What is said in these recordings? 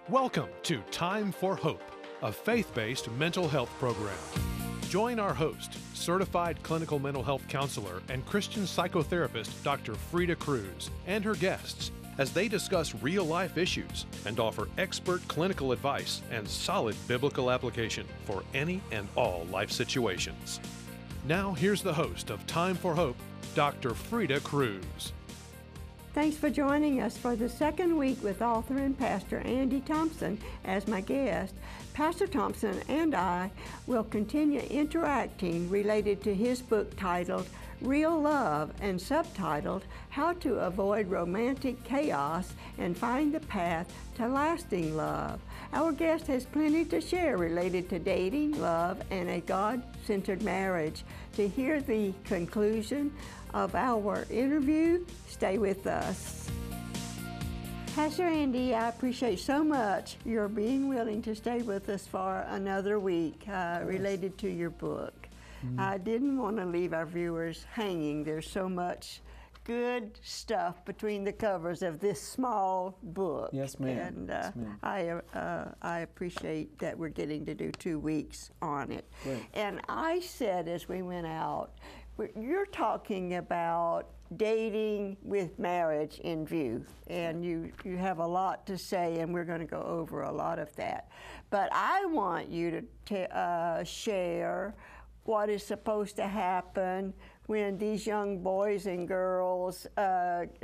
Welcome to Time for Hope, a faith-based mental health program. Join our host, certified clinical mental health counselor and Christian psychotherapist Dr. Freda Cruz, and her guests as they discuss real-life issues and offer expert clinical advice and solid biblical application for any and all life situations. Now here's the host of Time for Hope, Dr. Freda Cruz. Thanks for joining us for the second week with author and pastor Andy Thompson as my guest. Pastor Thompson and I will continue interacting related to his book titled Real Love and subtitled How to Avoid Romantic Chaos and Find the Path to Lasting Love. Our guest has plenty to share related to dating, love, and a God-centered marriage. To hear the conclusion of our interview, stay with us. Pastor Andy, I appreciate so much your being willing to stay with us for another week related to your book. I didn't want to leave our viewers hanging. There's so much good stuff between the covers of this small book. Yes, ma'am. And Yes, ma'am. I appreciate that we're getting to do 2 weeks on it. Great. And I said as we went out, you're talking about dating with marriage in view, and you have a lot to say, and we're going to go over a lot of that. But I want you to share what is supposed to happen when these young boys and girls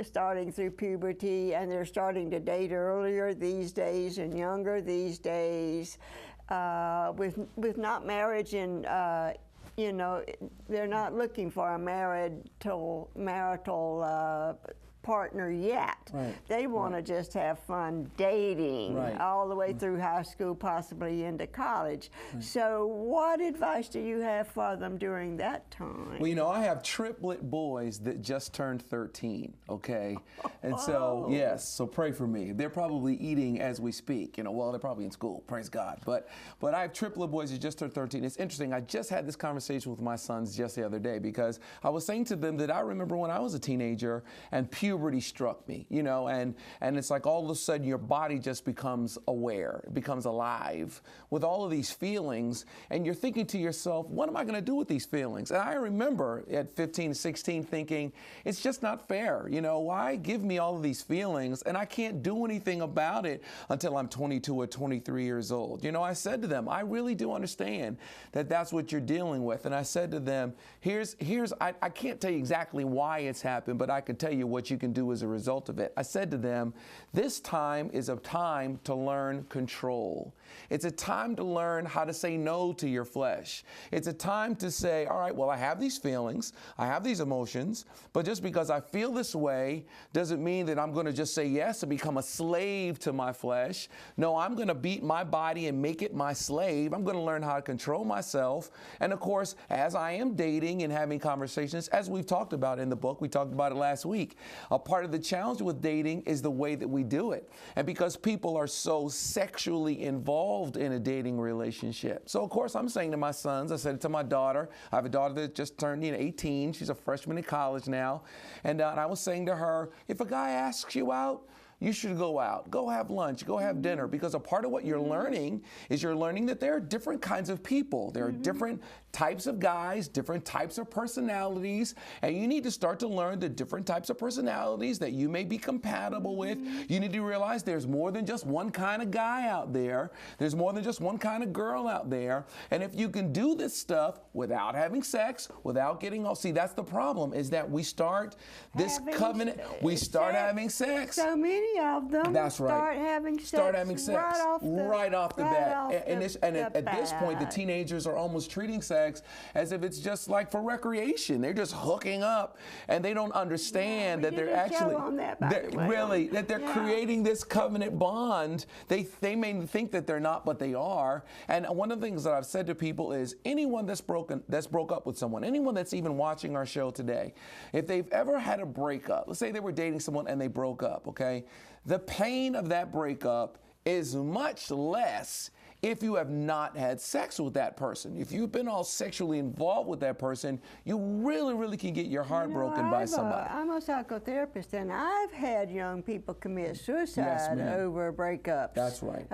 starting through puberty, and they're starting to date earlier these days and younger these days, with not marriage in they're not looking for a marital partner yet. Right. They want to just have fun dating all the way Mm. through high school, possibly into college. So what advice do you have for them during that time? Well, I have triplet boys that just turned 13, okay? And so, yes, so pray for me. They're probably eating as we speak, well, they're probably in school, praise God. But I have triplet boys that just turned 13. It's interesting, I just had this conversation with my sons just the other day because I was saying to them that I remember when I was a teenager and puberty struck me, and it's like all of a sudden your body just becomes aware, it becomes alive with all of these feelings, and you're thinking to yourself, what am I going to do with these feelings? And I remember at 15, 16 thinking, it's just not fair, why give me all of these feelings and I can't do anything about it until I'm 22 or 23 years old. I said to them, I really do understand that that's what you're dealing with. And I said to them, I can't tell you exactly why it's happened, but I can tell you what you can do as a result of it. I said to them, this time is a time to learn control. It's a time to learn how to say no to your flesh. It's a time to say, all right, well, I have these feelings, I have these emotions, but just because I feel this way doesn't mean that I'm going to just say yes and become a slave to my flesh. No, I'm going to beat my body and make it my slave. I'm going to learn how to control myself. And of course, as I am dating and having conversations, as we've talked about in the book, we talked about it last week, a part of the challenge with dating is the way that we do it. And because people are so sexually involved in a dating relationship. So of course I'm saying to my sons, I said it to my daughter, I have a daughter that just turned 18, she's a freshman in college now, and I was saying to her, if a guy asks you out, you should go out, go have lunch, go have dinner, because a part of what you're learning is you're learning that there are different kinds of people. There are different types of guys, different types of personalities, and you need to start to learn the different types of personalities that you may be compatible with. You need to realize there's more than just one kind of guy out there. There's more than just one kind of girl out there. And if you can do this stuff without having sex, without getting all, see, that's the problem, is that we start this covenant, we start having sex. So many of them start having sex right off the bat. And at this point, the teenagers are almost treating sex as if it's just like for recreation. They're just hooking up, and they don't understand that they're actually creating this covenant bond. They may think that they're not, but they are. And one of the things that I've said to people is anyone that's broke up with someone, anyone that's even watching our show today, if they've ever had a breakup, let's say they were dating someone and they broke up, okay? The pain of that breakup is much less if you have not had sex with that person. If you've been all sexually involved with that person, you really, really can get your heart broken by somebody. I'm a psychotherapist, and I've had young people commit suicide over breakups. That's right.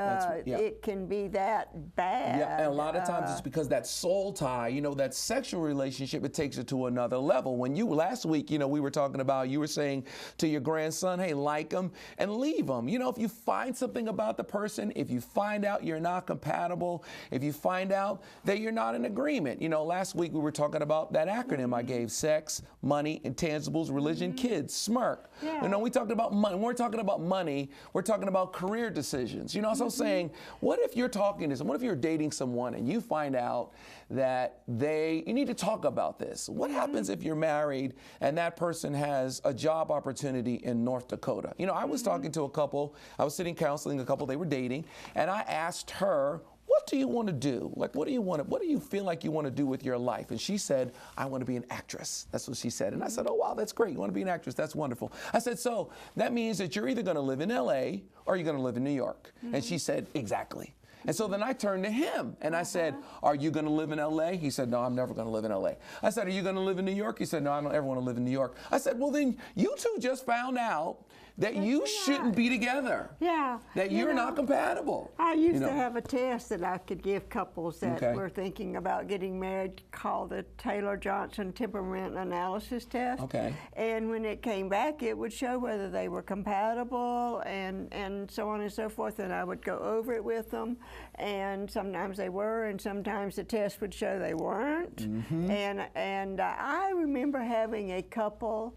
It can be that bad. Yeah, and a lot of times it's because that soul tie, you know, that sexual relationship, it takes it to another level. When you, last week, you know, we were talking about, you were saying to your grandson, hey, like him and leave him. You know, if you find something about the person, if you find out you're not compatible, if you find out that you're not in agreement. You know, last week we were talking about that acronym I gave: sex, money, intangibles, religion, kids, SMIRK. Yeah. You know, we talked about money. When we're talking about money, we're talking about career decisions. You know, so saying, what if you're talking to someone, what if you're dating someone and you find out that you need to talk about this? What happens if you're married and that person has a job opportunity in North Dakota? You know, I was talking to a couple, I was sitting counseling a couple, they were dating, and I asked her, what do you want to do? Like, what do you feel like you want to do with your life? And she said, I want to be an actress. That's what she said. And I said, oh, wow, that's great. You want to be an actress? That's wonderful. I said, so that means that you're either going to live in LA or you're going to live in New York. And she said, exactly. And so then I turned to him and I said, are you going to live in LA? He said, no, I'm never going to live in LA. I said, are you going to live in New York? He said, no, I don't ever want to live in New York. I said, well, then you two just found out that you shouldn't be together. Yeah. That you're not compatible. I used to have a test that I could give couples that were thinking about getting married called the Taylor-Johnson Temperament Analysis Test. Okay. And when it came back, it would show whether they were compatible and so on and so forth, and I would go over it with them. And sometimes they were, and sometimes the test would show they weren't. And I remember having a couple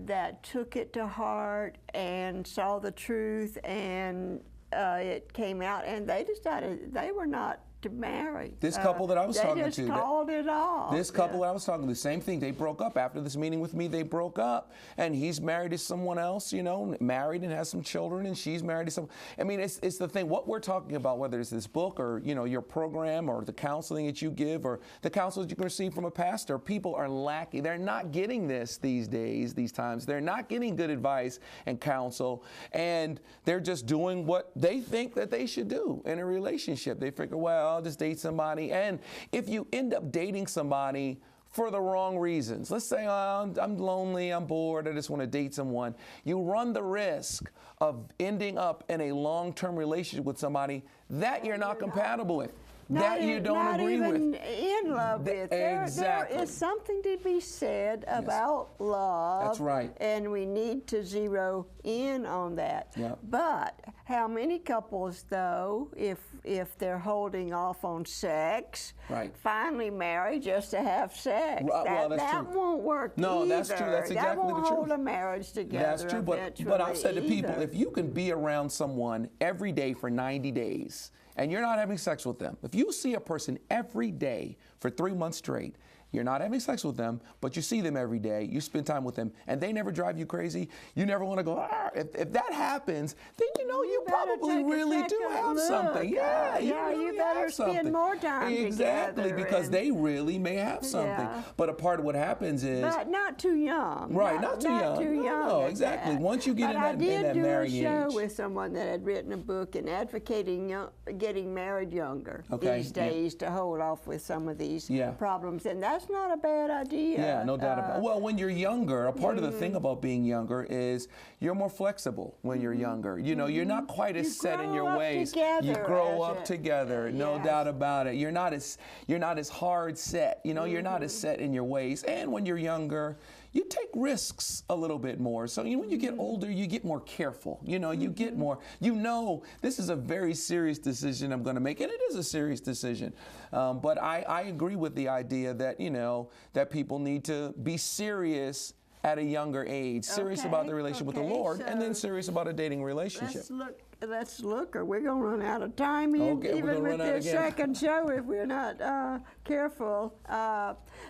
that took it to heart and saw the truth, and it came out, and they decided they were not to marry. This couple that I was talking to. They just called it off. This couple that I was talking to, same thing. They broke up after this meeting with me. They broke up, and he's married to someone else, you know, married and has some children, and she's married to someone. I mean, it's the thing. What we're talking about, whether it's this book or, you know, your program or the counseling that you give or the counsel that you can receive from a pastor, people are lacking. They're not getting this these days, these times. They're not getting good advice and counsel, and they're just doing what they think that they should do in a relationship. They figure, well, I'll just date somebody. And if you end up dating somebody for the wrong reasons, let's say, oh, I'm lonely, I'm bored, I just want to date someone, you run the risk of ending up in a long-term relationship with somebody that you're not compatible with. That you don't agree with. Not even in love with. Exactly. There is something to be said about love. That's right. And we need to zero in on that. Yep. But how many couples, though, if they're holding off on sex, finally marry just to have sex? That won't work No, either. That's true. That's exactly the truth. That won't hold a marriage together. That's true. But I've said to people, if you can be around someone every day for 90 days, and you're not having sex with them, if you see a person every day for 3 months straight, you're not having sex with them, but you see them every day, you spend time with them, and they never drive you crazy, you never want to go, if that happens, then you know you probably really do have something. Yeah, you better spend more time exactly, because they really may have something. Yeah. But a part of what happens is... But not too young. Right, not too young. No, exactly. Once you get in that marrying age. I did do a show with someone that had written a book and advocating getting married younger these days to hold off with some of these problems. And that's not a bad idea. Yeah, no doubt about it. Well, when you're younger, a part of the thing about being younger is you're more flexible when you're younger. You know, you're not quite as set in your ways. You grow up together, no doubt about it. You're not as hard set. You know, you're not as set in your ways. And when you're younger, you take risks a little bit more. So when you get older, you get more careful. You know, you get more, you know, this is a very serious decision I'm going to make, and it is a serious decision. But I agree with the idea that, you know, that people need to be serious at a younger age, serious about their relationship with the Lord, and then serious about a dating relationship. Let's look, or we're going to run out of time even with this second show if we're not careful.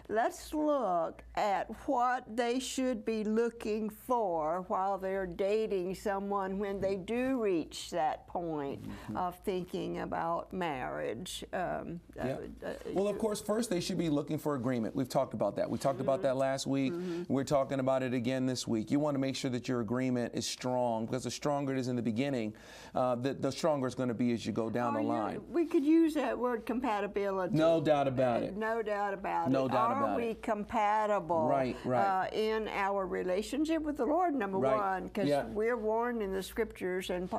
Let's look at what they should be looking for while they're dating someone when they do reach that point of thinking about marriage. Well, of course, first they should be looking for agreement. We've talked about that. We talked about that last week. We're talking about it again this week. You want to make sure that your agreement is strong, because the stronger it is in the beginning, the stronger it's going to be as you go down the line. We could use that word compatibility. No doubt about it. No doubt about it. No doubt about it. Are we compatible Right. in our relationship with the Lord, number one? Because we're warned in the scriptures, and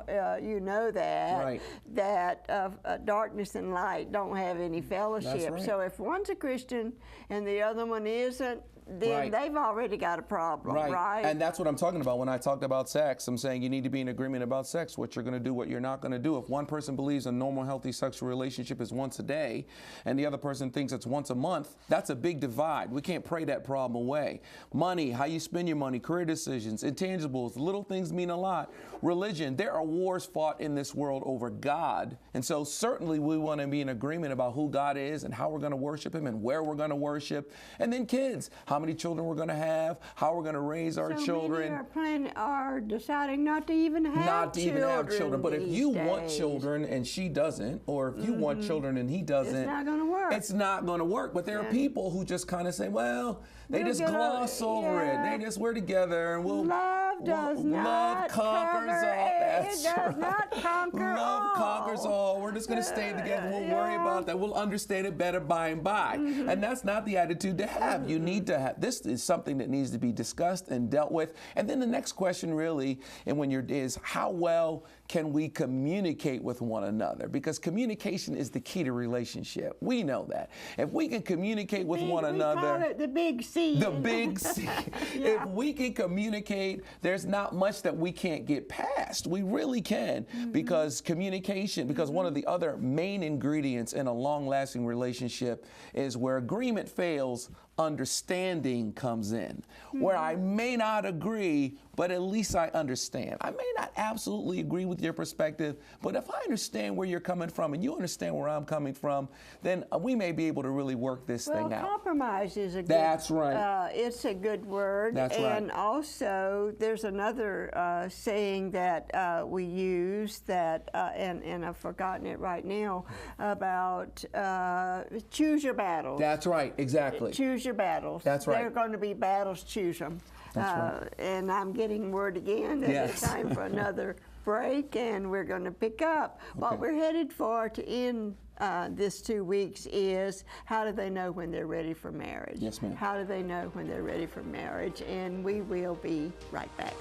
you know that, that darkness and light don't have any fellowship. That's right. So if one's a Christian and the other one isn't, then they've already got a problem, right? And that's what I'm talking about when I talked about sex. I'm saying you need to be in agreement about sex, what you're going to do, what you're not going to do. If one person believes a normal, healthy sexual relationship is once a day, and the other person thinks it's once a month, that's a big divide. We can't pray that problem away. Money, how you spend your money, career decisions, intangibles, little things mean a lot. Religion, there are wars fought in this world over God, and so certainly we want to be in agreement about who God is and how we're going to worship Him and where we're going to worship. And then kids, how many children we're going to have, how we're going to raise our children. Many are deciding not to even have children. But if you want children and she doesn't, or if you want children and he doesn't, it's not going to work. It's not going to work. But there are people who just kind of say, well, they just gloss over it. We're together and love does not conquers all. It does not conquer all. Love conquers all. We're just going to stay together. We'll worry about that. We'll understand it better by and by. And that's not the attitude to have. You need to have, this is something that needs to be discussed and dealt with. And then the next question really, is how well can we communicate with one another? Because communication is the key to relationship. We know that. If we can communicate with one another. We call it the big C. The big C. If we can communicate, there's not much that we can't get past. We really can. Because communication, because one of the other main ingredients in a long-lasting relationship is where agreement fails, understanding comes in. Where I may not agree, but at least I understand. I may not absolutely agree with your perspective, but if I understand where you're coming from and you understand where I'm coming from, then we may be able to really work this thing out. Compromise is a good. That's right. It's a good word. That's right. And also, there's another saying that we use that, and I've forgotten it right now, about choose your battles. That's right. Exactly. Choose your battles. That's right. They're going to be battles. Choose them. That's right. And I'm getting word again that it's time for another break, and we're going to pick up. What we're headed for to end this 2 weeks is how do they know when they're ready for marriage? Yes, ma'am. How do they know when they're ready for marriage? And we will be right back.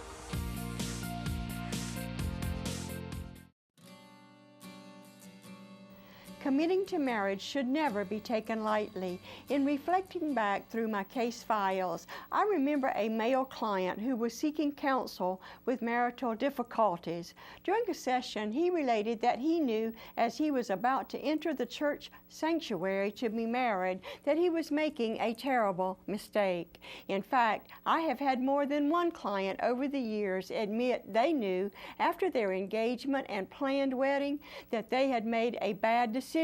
Committing to marriage should never be taken lightly. In reflecting back through my case files, I remember a male client who was seeking counsel with marital difficulties. During a session, he related that he knew as he was about to enter the church sanctuary to be married that he was making a terrible mistake. In fact, I have had more than one client over the years admit they knew after their engagement and planned wedding that they had made a bad decision,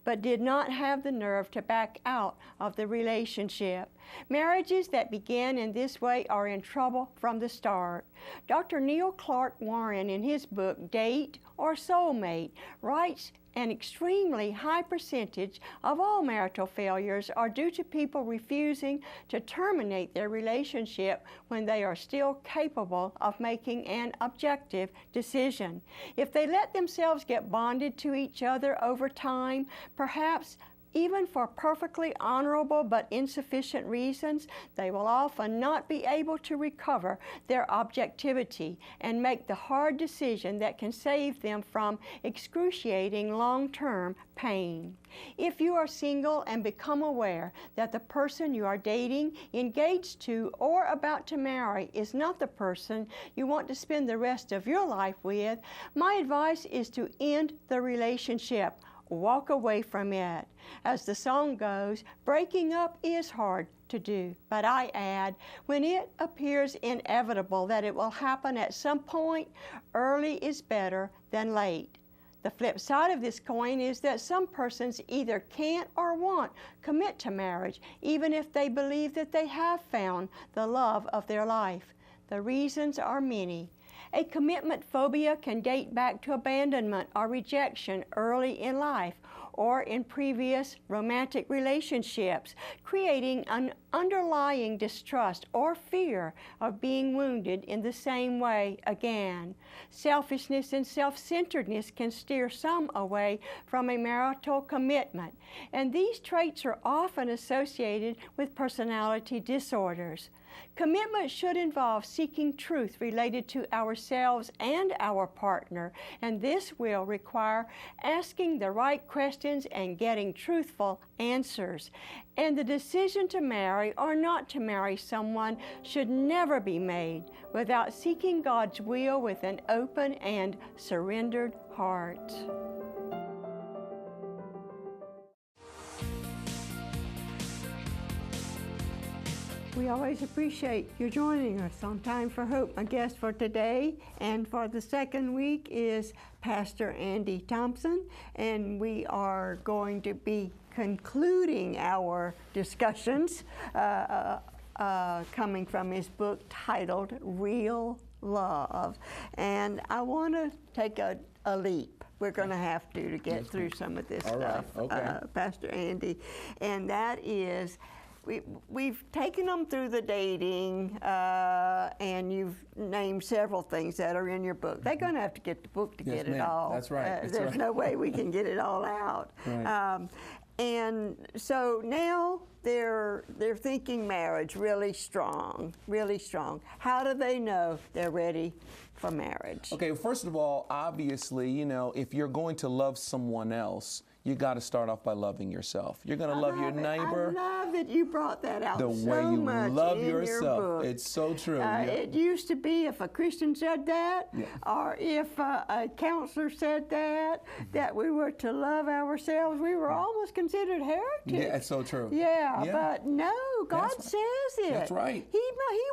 but did not have the nerve to back out of the relationship. Marriages that begin in this way are in trouble from the start. Dr. Neil Clark Warren, in his book, Date or Soulmate, writes an extremely high percentage of all marital failures are due to people refusing to terminate their relationship when they are still capable of making an objective decision. If they let themselves get bonded to each other over time, perhaps even for perfectly honorable but insufficient reasons, they will often not be able to recover their objectivity and make the hard decision that can save them from excruciating long-term pain. If you are single and become aware that the person you are dating, engaged to, or about to marry is not the person you want to spend the rest of your life with, my advice is to end the relationship. Walk away from it. As the song goes, breaking up is hard to do, but I add, when it appears inevitable that it will happen at some point, early is better than late. The flip side of this coin is that some persons either can't or won't commit to marriage, even if they believe that they have found the love of their life. The reasons are many. A commitment phobia can date back to abandonment or rejection early in life or in previous romantic relationships, creating an underlying distrust or fear of being wounded in the same way again. Selfishness and self-centeredness can steer some away from a marital commitment, and these traits are often associated with personality disorders. Commitment should involve seeking truth related to ourselves and our partner, and this will require asking the right questions and getting truthful answers. And the decision to marry or not to marry someone should never be made without seeking God's will with an open and surrendered heart. We always appreciate you joining us on Time for Hope. My guest for today and for the second week is Pastor Andy Thompson, and we are going to be concluding our discussions coming from his book titled Real Love. And I want to take a leap. We're going to have to get through some of this stuff, okay. Pastor Andy, and that is, we've taken them through the dating, and you've named several things that are in your book. They're going to have to get the book to get it all. That's right. There's no way we can get it all out. Right. And so now they're thinking marriage really strong, really strong. How do they know they're ready for marriage? Okay, first of all, obviously, you know, if you're going to love someone else, you got to start off by loving yourself. You're going to love your neighbor. I love that you brought that out the so way you much love in yourself. Your book. It's so true. It used to be if a Christian said that, or if a counselor said that we were to love ourselves, we were almost considered heretics. Yeah, it's so true. Yeah, but no, God says it. That's right. He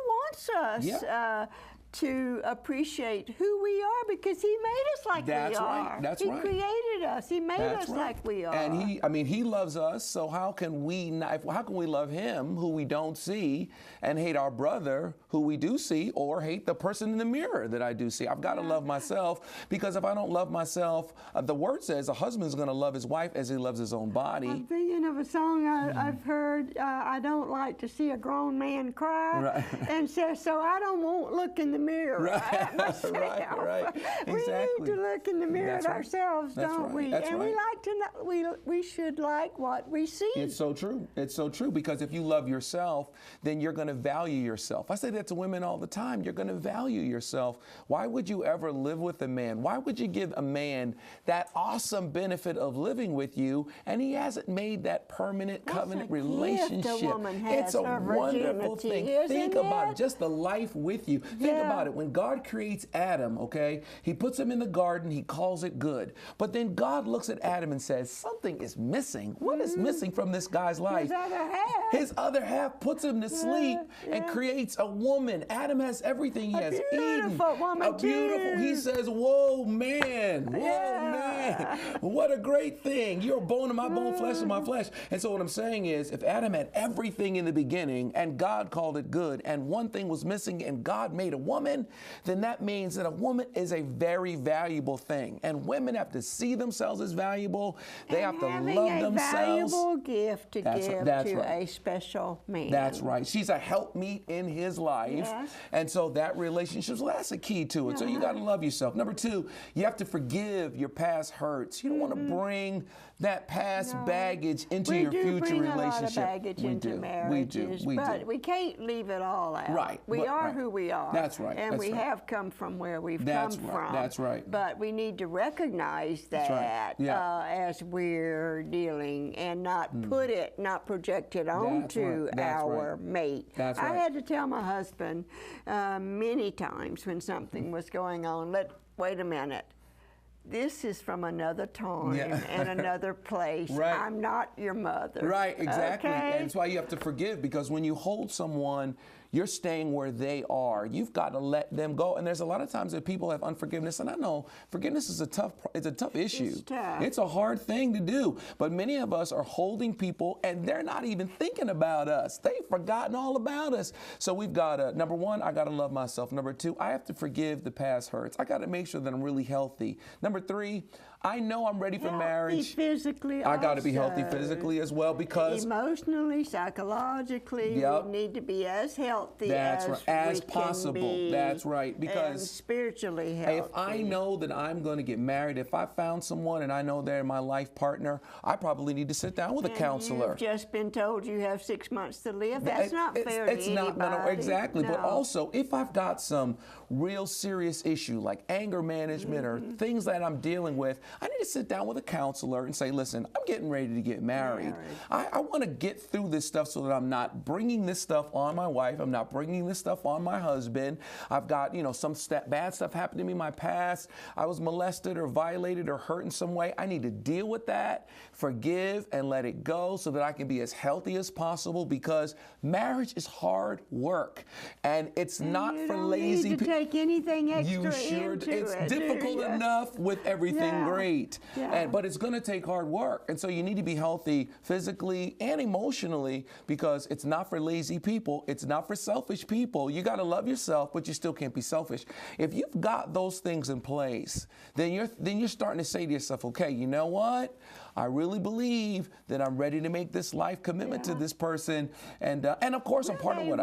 wants us to appreciate who we are because He made us like we are. That's right. He created us. He made us like we are. And He loves us, so how can we love Him who we don't see and hate our brother who we do see, or hate the person in the mirror that I do see? I've got to love myself, because if I don't love myself, the word says a husband's going to love his wife as he loves his own body. I'm thinking of a song I've heard, I don't like to see a grown man cry, and says, so I won't look in the mirror at myself. Right. We need to look in the mirror at ourselves, don't we? That's and we like to know, we should like what we see. It's so true. It's so true, because if you love yourself, then you're going to value yourself. I say that to women all the time. You're going to value yourself. Why would you ever live with a man? Why would you give a man that awesome benefit of living with you, and he hasn't made that permanent covenant relationship? It's a wonderful thing. Think about it. Just the life with you. Think about it. When God creates Adam, okay, He puts him in the garden. He calls it good. But then God looks at Adam and says, something is missing. What is missing from this guy's life? His other half. His other half puts him to sleep and creates a woman. Adam has everything. He has Eden. Woman, He says, whoa, man. Whoa, man. What a great thing. You're a bone of my bone, flesh of my flesh. And so what I'm saying is, if Adam had everything in the beginning and God called it good, and one thing was missing and God made a woman, then that means that a woman is a very valuable thing. And women have to see themselves as valuable. They have to love themselves. Having a valuable gift to give to a special man. That's right. She's a helpmeet in his life. Yes. And so that relationship, that's a key to it. So you got to love yourself. Number two, you have to forgive your past hurts. You don't want to bring that past baggage into your future relationship. We do bring a lot of baggage into marriages, but we can't leave it all out. Right. We are who we are. That's right. And we have come from where we've come from. That's right. But we need to recognize that as we're dealing, and not not project it onto our mate. That's right. I had to tell my husband many times when something was going on, wait a minute. This is from another time and another place. I'm not your mother. Right, exactly. Okay? And it's why you have to forgive, because when you hold someone, you're staying where they are. You've got to let them go. And there's a lot of times that people have unforgiveness, and I know forgiveness is a tough issue. It's tough. It's a hard thing to do. But many of us are holding people, and they're not even thinking about us. They've forgotten all about us. So we've got to, number one, I got to love myself. Number two, I have to forgive the past hurts. I got to make sure that I'm really healthy. Number three, I know I'm ready for marriage. Physically, I got to be healthy physically as well, because emotionally, psychologically, we need to be as healthy as possible. Can be, that's right. Because and spiritually healthy. If I know that I'm going to get married, if I found someone and I know they're my life partner, I probably need to sit down with a counselor. You've just been told you have 6 months to live. That's not fair to anybody. No, exactly. No. But also, if I've got some real serious issue like anger management or things that I'm dealing with, I need to sit down with a counselor and say, listen, I'm getting ready to get married. I want to get through this stuff so that I'm not bringing this stuff on my wife. I'm not bringing this stuff on my husband. I've got, some bad stuff happened to me in my past. I was molested or violated or hurt in some way. I need to deal with that, forgive, and let it go so that I can be as healthy as possible, because marriage is hard work. And it's not for lazy people. You don't need to take anything extra It's difficult enough with everything great. But it's going to take hard work. And so you need to be healthy physically and emotionally, because it's not for lazy people. It's not for selfish people. You got to love yourself, but you still can't be selfish. If you've got those things in place, then you're starting to say to yourself, okay, you know what? I really believe that I'm ready to make this life commitment to this person, and of course I'm part of what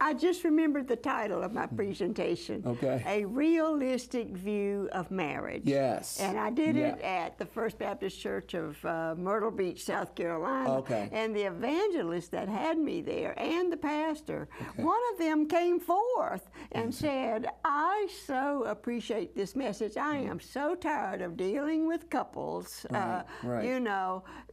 I just remembered the title of my presentation. Okay. A realistic view of marriage. Yes. And I did it at the First Baptist Church of Myrtle Beach, South Carolina. Okay. And the evangelist that had me there and the pastor, one of them came forth and said, I so appreciate this message. I am so tired of dealing with couples.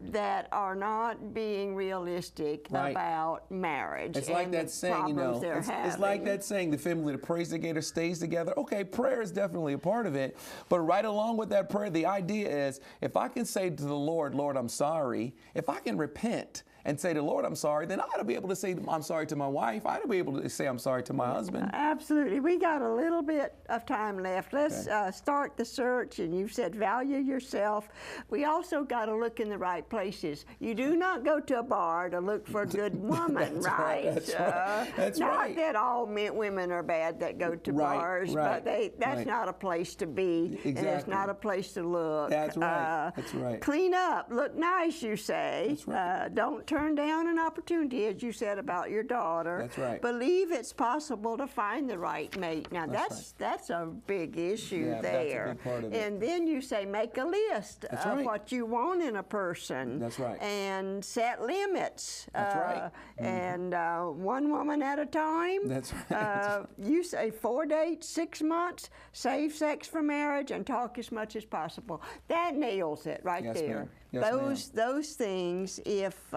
That are not being realistic about marriage. It's like that saying, it's like that saying, the family that prays together stays together. Okay, prayer is definitely a part of it, but right along with that prayer, the idea is, if I can say to the Lord, Lord, I'm sorry, if I can repent and say to the Lord, I'm sorry, then I ought to be able to say I'm sorry to my wife. I ought to be able to say I'm sorry to my husband. Absolutely. We got a little bit of time left. Let's start the search, and you said value yourself. We also got to look in the right places. You do not go to a bar to look for a good woman, right? That's right. That's right. Not that all women are bad that go to bars, but that's not a place to be, and it's not a place to look. That's right. That's right. Clean up, look nice, you say. That's right. Don't turn down an opportunity, as you said about your daughter. That's right. Believe it's possible to find the right mate. Now that's a big issue there. That's a big part of it. And then you say make a list of what you want in a person. That's right. And set limits. That's right. And one woman at a time. That's right. You say 4 dates, 6 months, save sex for marriage, and talk as much as possible. That nails it right there. Yes, those things, if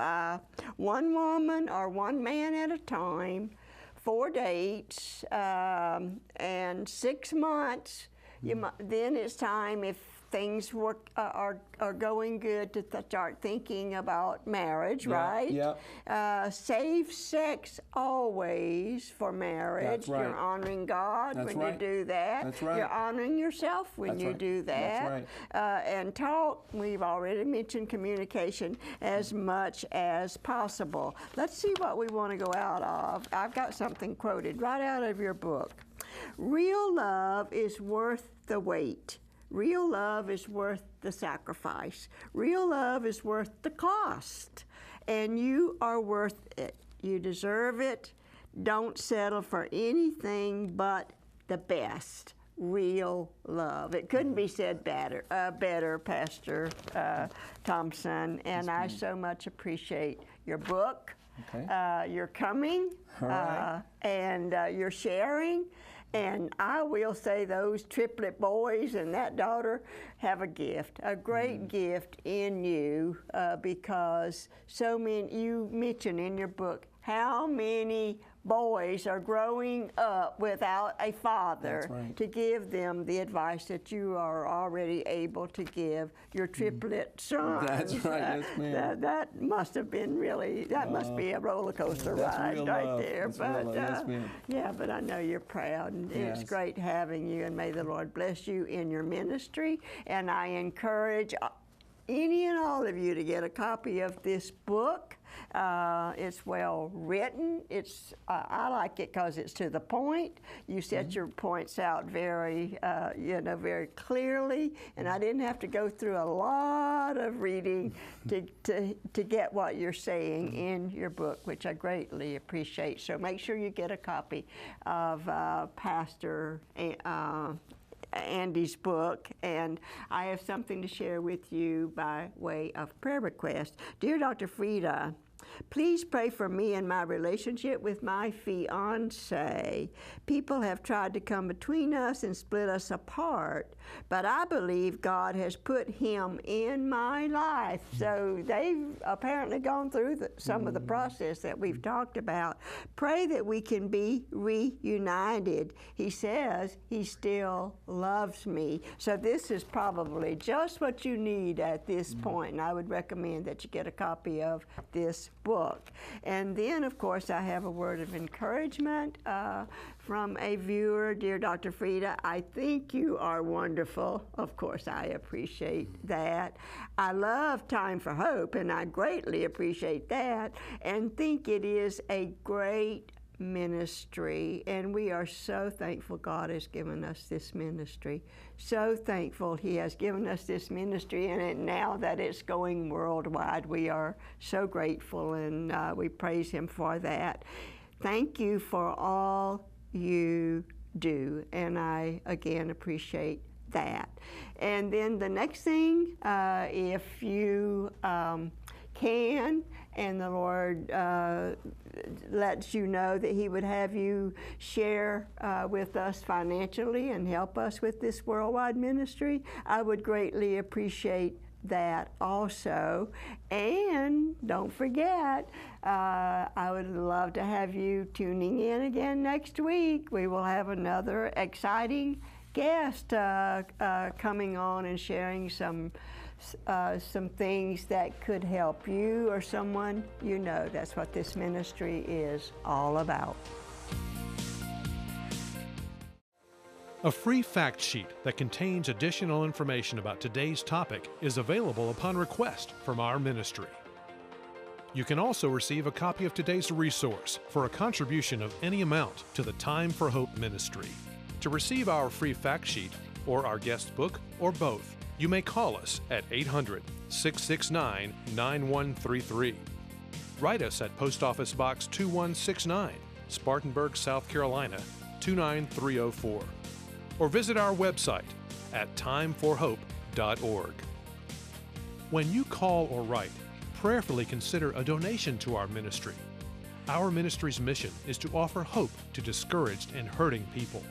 one woman or one man at a time, 4 dates, and 6 months, then it's time, if things are going good, to start thinking about marriage, right? Yeah. Save sex always for marriage. That's right. You're honoring God when you do that. That's right. You're honoring yourself when you do that. That's right. And talk, we've already mentioned communication as much as possible. Let's see what we want to go out of. I've got something quoted right out of your book. Real love is worth the wait. Real love is worth the sacrifice. Real love is worth the cost. And you are worth it. You deserve it. Don't settle for anything but the best. Real love. It couldn't be said better, Pastor Thompson. And I so much appreciate your book, your coming, and your sharing. And I will say those triplet boys and that daughter have a gift, a great gift in you, because so many, you mention in your book how many boys are growing up without a father That's right. to give them the advice that you are already able to give your triplet sons. That's right, yes, ma'am. That must have been really, that must be a roller coaster That's ride real right love. there. That's real love. Yes, ma'am. Yeah, but I know you're proud, and Yes. it's great having you, and may the Lord bless you in your ministry. And I encourage any and all of you to get a copy of this book. It's well written. I like it because it's to the point. You set your points out very, very clearly, and I didn't have to go through a lot of reading to get what you're saying in your book, which I greatly appreciate. So make sure you get a copy of Pastor Andy's book, and I have something to share with you by way of prayer request. Dear Dr. Freda, please pray for me and my relationship with my fiance. People have tried to come between us and split us apart, but I believe God has put him in my life. So they've apparently gone through some of the process that we've talked about. Pray that we can be reunited. He says he still loves me. So this is probably just what you need at this point, and I would recommend that you get a copy of this book. And then, of course, I have a word of encouragement from a viewer. Dear Dr. Freda, I think you are wonderful. Of course, I appreciate that. I love Time for Hope, and I greatly appreciate that, and think it is a great ministry, and we are so thankful God has given us this ministry. So thankful he has given us this ministry, and now that it's going worldwide, we are so grateful, and we praise him for that. Thank you for all you do, and I again appreciate that. And then the next thing, if you can, and the Lord lets you know that he would have you share with us financially and help us with this worldwide ministry, I would greatly appreciate that also. And don't forget, I would love to have you tuning in again next week. We will have another exciting guest coming on and sharing some things that could help you or someone you know. That's what this ministry is all about. A free fact sheet that contains additional information about today's topic is available upon request from our ministry. You can also receive a copy of today's resource for a contribution of any amount to the Time for Hope ministry. To receive our free fact sheet or our guest book or both, you may call us at 800-669-9133. Write us at Post Office Box 2169, Spartanburg, South Carolina 29304. Or visit our website at timeforhope.org. When you call or write, prayerfully consider a donation to our ministry. Our ministry's mission is to offer hope to discouraged and hurting people.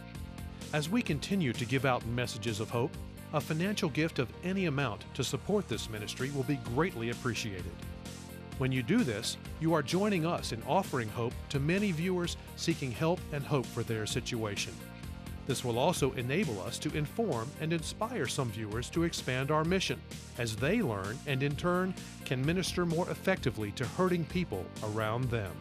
As we continue to give out messages of hope, a financial gift of any amount to support this ministry will be greatly appreciated. When you do this, you are joining us in offering hope to many viewers seeking help and hope for their situation. This will also enable us to inform and inspire some viewers to expand our mission, as they learn and in turn can minister more effectively to hurting people around them.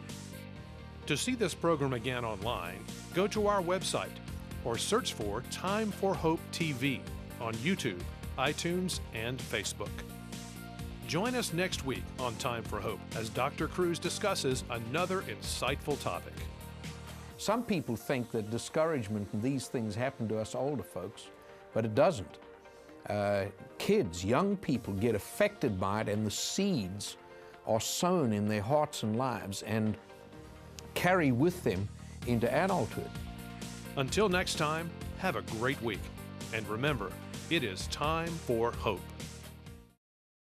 To see this program again online, go to our website or search for Time for Hope TV on YouTube, iTunes, and Facebook. Join us next week on Time for Hope as Dr. Cruz discusses another insightful topic. Some people think that discouragement and these things happen to us older folks, but it doesn't. Kids, young people get affected by it, and the seeds are sown in their hearts and lives and carry with them into adulthood. Until next time, have a great week. And remember, it is time for hope.